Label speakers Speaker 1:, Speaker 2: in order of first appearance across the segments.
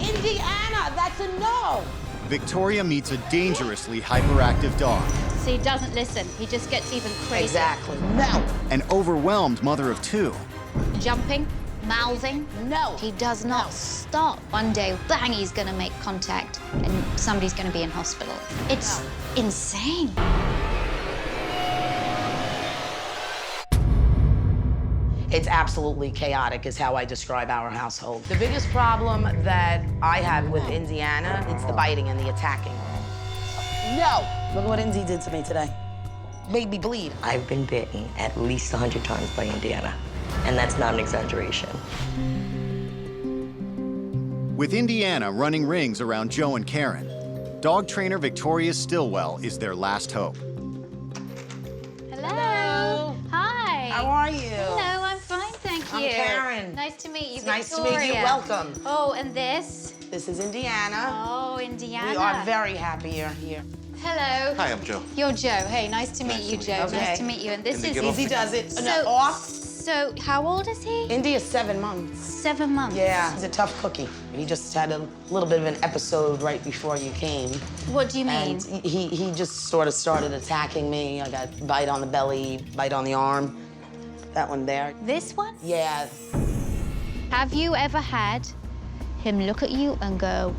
Speaker 1: Indiana, that's a no.
Speaker 2: Victoria meets a dangerously hyperactive dog.
Speaker 3: So he doesn't listen. He just gets even crazier.
Speaker 1: Exactly. No.
Speaker 2: An overwhelmed mother of two.
Speaker 3: Jumping, mouthing.
Speaker 1: No.
Speaker 3: He does not stop. One day, bang, he's gonna make contact and somebody's gonna be in hospital. It's insane.
Speaker 1: It's absolutely chaotic is how I describe our household. The biggest problem that I have with Indiana, it's the biting and the attacking. No. Look at what Indy did to me today. Made me bleed.
Speaker 4: I've been bitten at least 100 times by Indiana, and that's not an exaggeration.
Speaker 2: With Indiana running rings around Joe and Karen, dog trainer Victoria Stilwell is their last hope.
Speaker 3: Hello. Hi.
Speaker 1: How are you?
Speaker 3: Hello, I'm fine, thank you.
Speaker 1: I'm Karen.
Speaker 3: Nice to meet you,
Speaker 1: It's
Speaker 3: Victoria.
Speaker 1: nice to meet you. Welcome.
Speaker 3: Oh, and this?
Speaker 1: This is Indiana.
Speaker 3: Oh, Indiana.
Speaker 1: We are very happy you're here.
Speaker 3: Hello.
Speaker 5: Hi, I'm Joe.
Speaker 3: You're Joe. Hey, nice to meet you, Joe.
Speaker 1: Okay.
Speaker 3: Nice to meet you. And this is
Speaker 1: Easy does it.
Speaker 3: So,
Speaker 1: Off.
Speaker 3: So, how old is he?
Speaker 1: Indy is 7 months.
Speaker 3: 7 months.
Speaker 1: Yeah, he's a tough cookie. He just had a little bit of an episode right before you came.
Speaker 3: What do you mean?
Speaker 1: And he just sort of started attacking me. I got bite on the belly, bite on the arm. That one there.
Speaker 3: This one?
Speaker 1: Yeah.
Speaker 3: Have you ever had him look at you and go,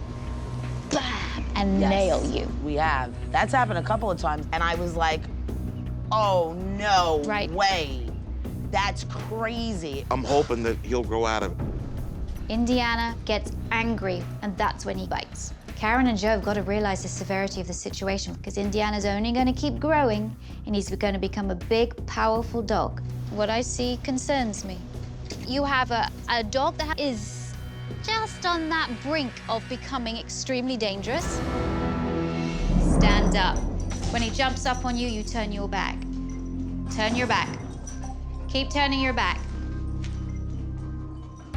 Speaker 3: bam, and
Speaker 1: Yes,
Speaker 3: nail you?
Speaker 1: We have. That's happened a couple of times, and I was like, oh, no way. That's crazy.
Speaker 5: I'm hoping that he'll grow out of it.
Speaker 3: Indiana gets angry, and that's when he bites. Karen and Joe have got to realize the severity of the situation because Indiana's only going to keep growing, and he's going to become a big, powerful dog. What I see concerns me. You have a dog that is just on that brink of becoming extremely dangerous. Stand up. When he jumps up on you, you turn your back. Turn your back. Keep turning your back.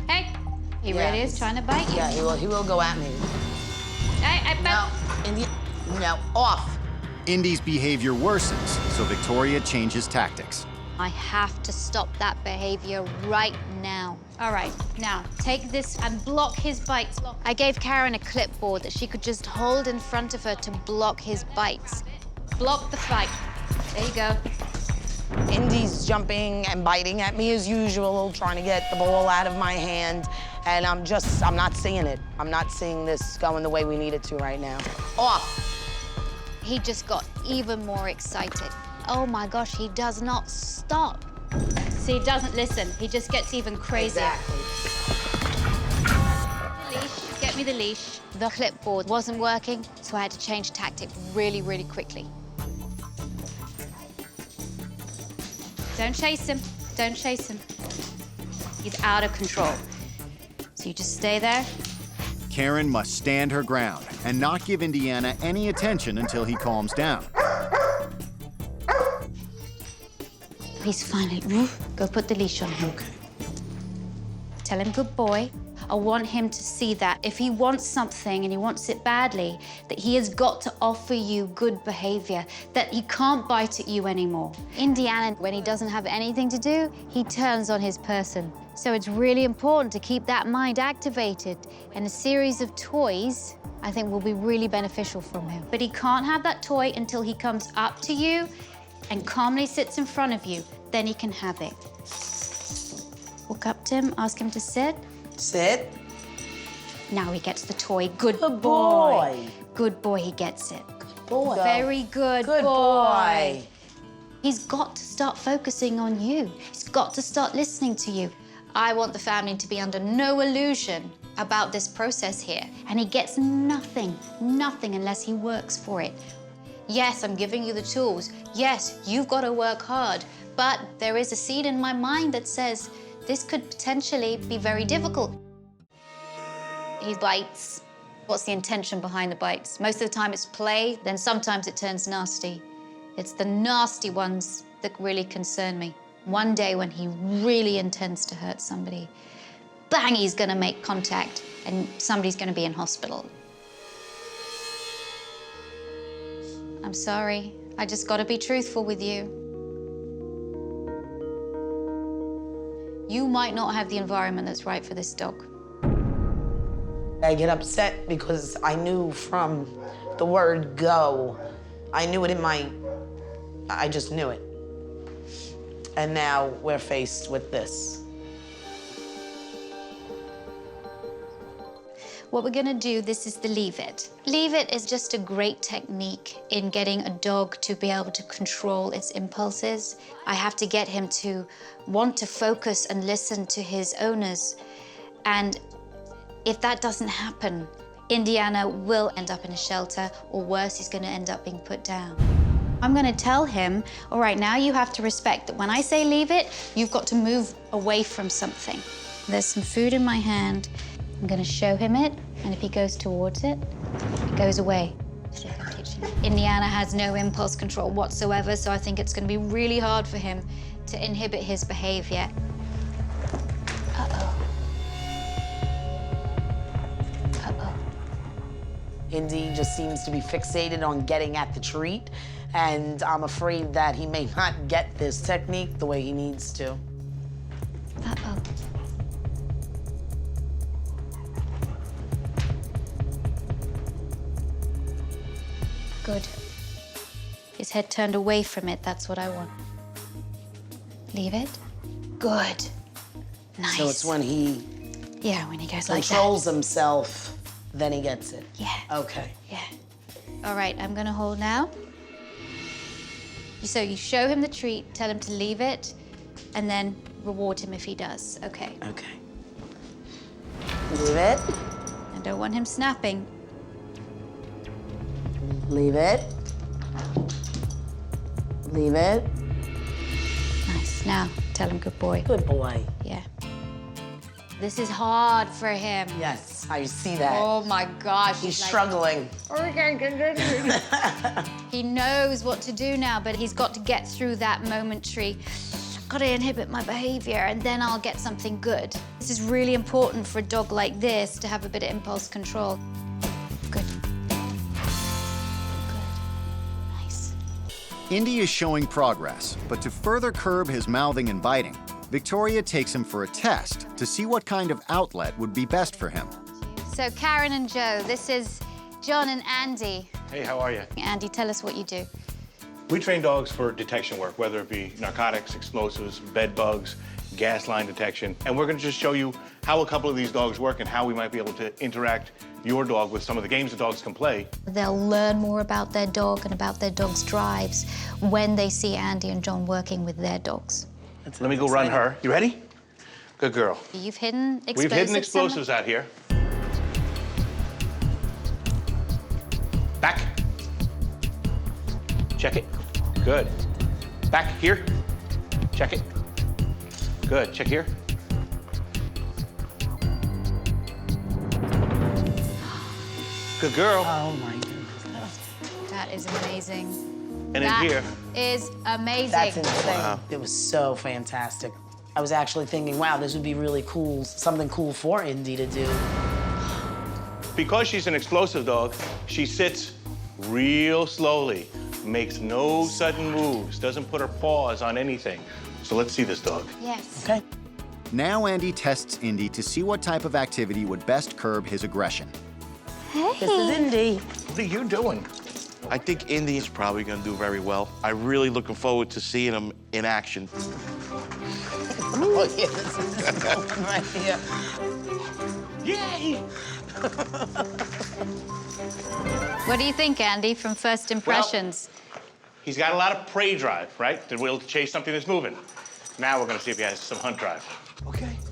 Speaker 3: Hey, he really is trying to bite you.
Speaker 1: Yeah, he will go at me. No, no, off.
Speaker 2: Indy's behavior worsens, so Victoria changes tactics.
Speaker 3: I have to stop that behavior right now. All right, now take this and block his bites. I gave Karen a clipboard that she could just hold in front of her to block his bites. Block the fight. There you go.
Speaker 1: Indy's jumping and biting at me as usual, trying to get the ball out of my hand. And I'm not seeing it. I'm not seeing this going the way we need it to right now. Off.
Speaker 3: He just got even more excited. Oh my gosh, he does not stop. See, he doesn't listen. He just gets even crazier.
Speaker 1: Exactly.
Speaker 3: The leash, get me the leash. The clipboard wasn't working, so I had to change tactic really, really quickly. Don't chase him. Don't chase him. He's out of control. So you just stay there.
Speaker 2: Karen must stand her ground and not give Indiana any attention until he calms down.
Speaker 3: He's finally, go put the leash on him.
Speaker 1: Okay.
Speaker 3: Tell him good boy. I want him to see that if he wants something and he wants it badly, that he has got to offer you good behavior, that he can't bite at you anymore. Indiana, when he doesn't have anything to do, he turns on his person. So it's really important to keep that mind activated, and a series of toys, I think, will be really beneficial from him. But he can't have that toy until he comes up to you and calmly sits in front of you. Then he can have it. Walk up to him, ask him to sit.
Speaker 1: Sit.
Speaker 3: Now he gets the toy. Good
Speaker 1: Good
Speaker 3: boy.
Speaker 1: boy.
Speaker 3: Good boy, he gets it.
Speaker 1: Boy.
Speaker 3: Very good,
Speaker 1: Good boy.
Speaker 3: He's got to start focusing on you. He's got to start listening to you. I want the family to be under no illusion about this process here. And he gets nothing unless he works for it. Yes, I'm giving you the tools. Yes, you've got to work hard. But there is a seed in my mind that says this could potentially be very difficult. He bites. What's the intention behind the bites? Most of the time it's play, then sometimes it turns nasty. It's the nasty ones that really concern me. One day when he really intends to hurt somebody, bang, he's gonna make contact and somebody's gonna be in hospital. I'm sorry, I just gotta be truthful with you. You might not have the environment that's right for this dog.
Speaker 1: I get upset because I knew from the word go, I knew it in I just knew it. And now we're faced with this.
Speaker 3: What we're gonna do, this is the leave it. Leave it is just a great technique in getting a dog to be able to control its impulses. I have to get him to want to focus and listen to his owners. And if that doesn't happen, Indiana will end up in a shelter, or worse, he's gonna end up being put down. I'm gonna tell him, all right, now you have to respect that when I say leave it, you've got to move away from something. There's some food in my hand. I'm gonna show him it, and if he goes towards it, it goes away. Indiana has no impulse control whatsoever, so I think it's gonna be really hard for him to inhibit his behavior. Uh-oh. Uh-oh.
Speaker 1: Indy just seems to be fixated on getting at the treat, and I'm afraid that he may not get this technique the way he needs to.
Speaker 3: Uh-oh. Good. His head turned away from it, that's what I want. Leave it. Good. Nice.
Speaker 1: So it's when he
Speaker 3: yeah, when he goes like that.
Speaker 1: controls himself, then he gets it.
Speaker 3: Yeah.
Speaker 1: Okay.
Speaker 3: Yeah. All right, I'm gonna hold now. So you show him the treat, tell him to leave it, and then reward him if he does. Okay.
Speaker 1: Okay. Leave it.
Speaker 3: I don't want him snapping.
Speaker 1: Leave it. Leave it.
Speaker 3: Nice. Now, tell him good boy.
Speaker 1: Good boy.
Speaker 3: Yeah. This is hard for him.
Speaker 1: Yes, I see that.
Speaker 3: Oh my gosh.
Speaker 1: He's
Speaker 3: like,
Speaker 1: struggling.
Speaker 3: He knows what to do now, but he's got to get through that momentary, got to inhibit my behavior, and then I'll get something good. This is really important for a dog like this to have a bit of impulse control. Good. Nice.
Speaker 2: Indy is showing progress, but to further curb his mouthing and biting, Victoria takes him for a test to see what kind of outlet would be best for him.
Speaker 3: So Karen and Joe, this is John and Andy.
Speaker 6: Hey, how are you?
Speaker 3: Andy, tell us what you do.
Speaker 6: We train dogs for detection work, whether it be narcotics, explosives, bed bugs, gas line detection. And we're gonna just show you how a couple of these dogs work and how we might be able to interact your dog with some of the games the dogs can play.
Speaker 3: They'll learn more about their dog and about their dog's drives when they see Andy and John working with their dogs.
Speaker 6: Let me go run her. You ready? Good girl.
Speaker 3: You've hidden explosives.
Speaker 6: We've hidden explosives out here. Back. Check it. Good. Back here. Check it. Good. Check here. Good girl.
Speaker 1: Oh my goodness.
Speaker 3: That is amazing.
Speaker 6: And in here.
Speaker 3: That is amazing.
Speaker 1: That's insane. It was so fantastic. I was actually thinking, wow, this would be really cool, something cool for Indy to do.
Speaker 6: Because she's an explosive dog, she sits real slowly, makes no sudden moves, doesn't put her paws on anything. So let's see this dog.
Speaker 3: Yes.
Speaker 1: Okay.
Speaker 2: Now Andy tests Indy to see what type of activity would best curb his aggression.
Speaker 3: Hey.
Speaker 1: This is Indy.
Speaker 6: What are you doing?
Speaker 5: I think Indy is probably going to do very well. I'm really looking forward to seeing him in action.
Speaker 1: Oh, yeah, this is this moment right here.
Speaker 6: Yay!
Speaker 3: What do you think, Andy, from first impressions?
Speaker 6: He's got a lot of prey drive, right? The will to chase something that's moving. Now we're going to see if he has some hunt drive.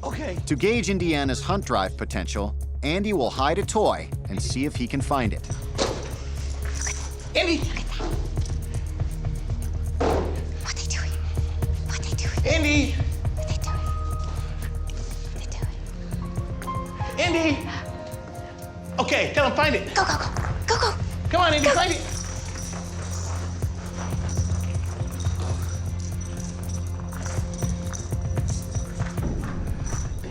Speaker 5: Okay.
Speaker 2: To gauge Indiana's hunt drive potential, Andy will hide a toy and see if he can find it.
Speaker 6: Indy!
Speaker 3: What are they doing? What are they doing?
Speaker 6: Indy!
Speaker 3: What are they doing? What are they doing?
Speaker 6: Indy! Okay, tell him find it.
Speaker 3: Go, go, go. Go, go.
Speaker 6: Come on, Indy, find it.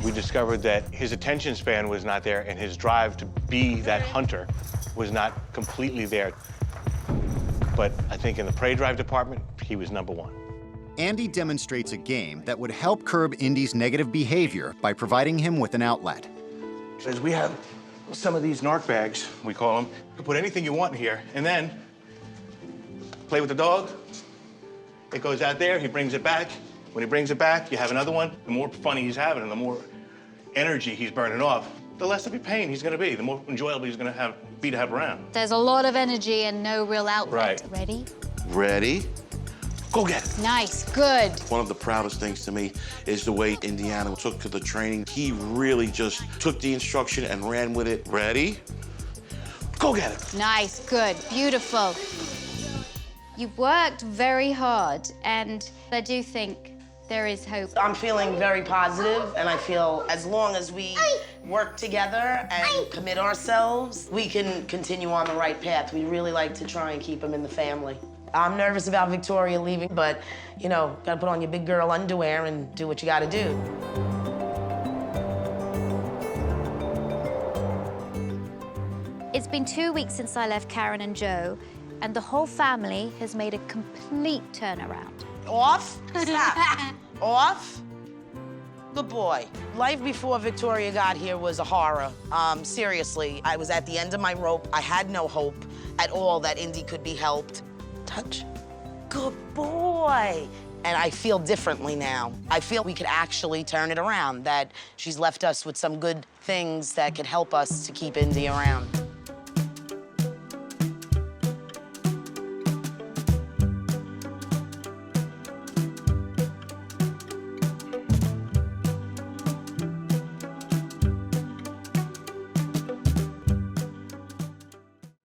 Speaker 6: We discovered that his attention span was not there and his drive to be that hunter was not completely there. But I think in the prey drive department, he was #1.
Speaker 2: Andy demonstrates a game that would help curb Indy's negative behavior by providing him with an outlet.
Speaker 6: As we have some of these narc bags, we call them. You can put anything you want in here, and then play with the dog. It goes out there, he brings it back. When he brings it back, you have another one. The more fun he's having and the more energy he's burning off, the less of a pain he's gonna be, the more enjoyable he's gonna be to have around.
Speaker 3: There's a lot of energy and no real outlet.
Speaker 6: Right.
Speaker 3: Ready?
Speaker 5: Ready? Go get it.
Speaker 3: Nice, good.
Speaker 5: One of the proudest things to me is the way Indiana took to the training. He really just took the instruction and ran with it. Ready? Go get it.
Speaker 3: Nice, good, beautiful. You've worked very hard, and I do think there is hope.
Speaker 1: I'm feeling very positive, and I feel as long as we work together and commit ourselves, we can continue on the right path. We really like to try and keep him in the family. I'm nervous about Victoria leaving, but, you know, gotta put on your big girl underwear and do what you gotta do.
Speaker 3: It's been 2 weeks since I left Karen and Joe, and the whole family has made a complete turnaround.
Speaker 1: Off? Stop. Off? Good boy. Life before Victoria got here was a horror. Seriously, I was at the end of my rope. I had no hope at all that Indy could be helped. Touch. Good boy. And I feel differently now. I feel we could actually turn it around, that she's left us with some good things that could help us to keep Indy around.